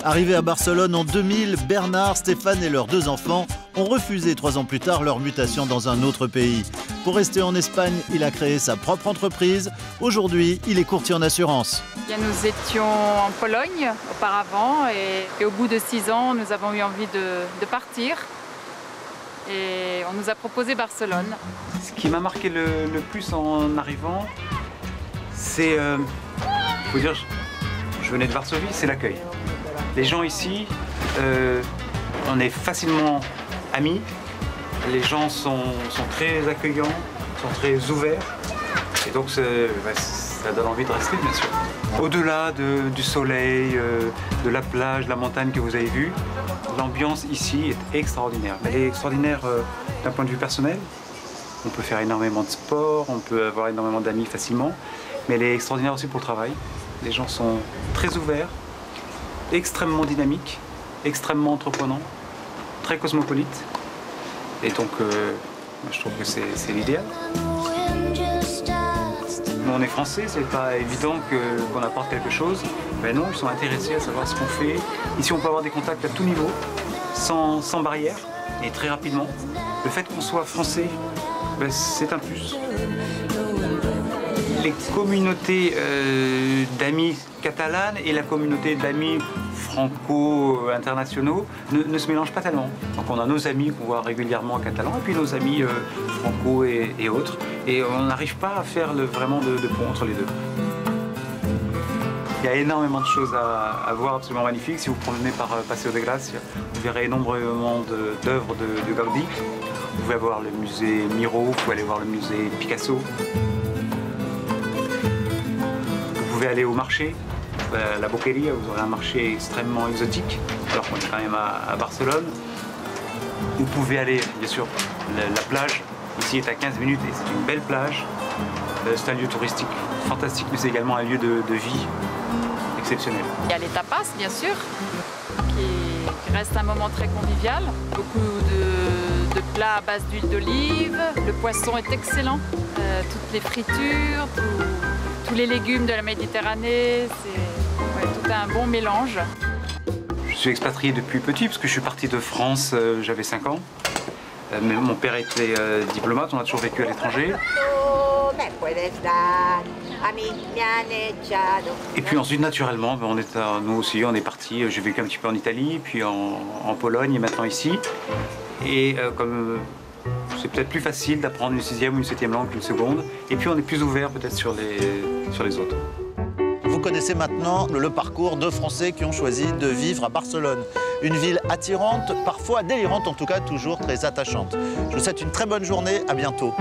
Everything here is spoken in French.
Arrivés à Barcelone en 2000, Bernard, Stéphane et leurs 2 enfants ont refusé 3 ans plus tard leur mutation dans un autre pays. Pour rester en Espagne, il a créé sa propre entreprise. Aujourd'hui, il est courtier en assurance. Nous étions en Pologne auparavant et au bout de 6 ans, nous avons eu envie de partir. Et on nous a proposé Barcelone. Ce qui m'a marqué le plus en arrivant, c'est, faut dire, je venais de Varsovie, c'est l'accueil. Les gens ici, on est facilement amis. Les gens sont très accueillants, sont très ouverts. Et donc ça donne envie de rester, bien sûr. Au-delà du soleil, de la plage, de la montagne que vous avez vue, l'ambiance ici est extraordinaire. Elle est extraordinaire d'un point de vue personnel. On peut faire énormément de sport, on peut avoir énormément d'amis facilement. Mais elle est extraordinaire aussi pour le travail. Les gens sont très ouverts, extrêmement dynamiques, extrêmement entreprenants, très cosmopolites. Et donc, je trouve que c'est l'idéal. Nous, on est français, c'est pas évident qu'on apporte quelque chose. Ben non, ils sont intéressés à savoir ce qu'on fait. Ici, on peut avoir des contacts à tout niveau, sans barrière et très rapidement. Le fait qu'on soit français, ben, c'est un plus. Les communautés d'amis catalanes et la communauté d'amis franco-internationaux ne se mélangent pas tellement. Donc on a nos amis qu'on voit régulièrement en catalan et puis nos amis franco et autres. Et on n'arrive pas à faire vraiment de pont entre les deux. Il y a énormément de choses à voir absolument magnifiques. Si vous promenez par Paseo de Gracia, vous verrez énormément d'œuvres de Gaudí. Vous pouvez voir le musée Miro, vous pouvez aller voir le musée Picasso. Vous pouvez aller au marché, la Boqueria, vous aurez un marché extrêmement exotique, alors qu'on est quand même à Barcelone. Vous pouvez aller, bien sûr, la plage, ici est à 15 minutes et c'est une belle plage. C'est un lieu touristique fantastique, mais c'est également un lieu de vie exceptionnel. Il y a les tapas, bien sûr, qui reste un moment très convivial. Beaucoup de plats à base d'huile d'olive, le poisson est excellent, toutes les fritures, tous les légumes de la Méditerranée, c'est tout un bon mélange. Je suis expatrié depuis petit, parce que je suis parti de France, j'avais 5 ans. Mais mon père était diplomate, on a toujours vécu à l'étranger. Et puis ensuite, naturellement, nous aussi, on est parti. J'ai vécu un petit peu en Italie, puis en Pologne et maintenant ici. Et comme c'est peut-être plus facile d'apprendre une 6e ou une 7e langue qu'une seconde. Et puis on est plus ouvert peut-être sur les autres. Vous connaissez maintenant le parcours de Français qui ont choisi de vivre à Barcelone. Une ville attirante, parfois délirante, en tout cas toujours très attachante. Je vous souhaite une très bonne journée, à bientôt.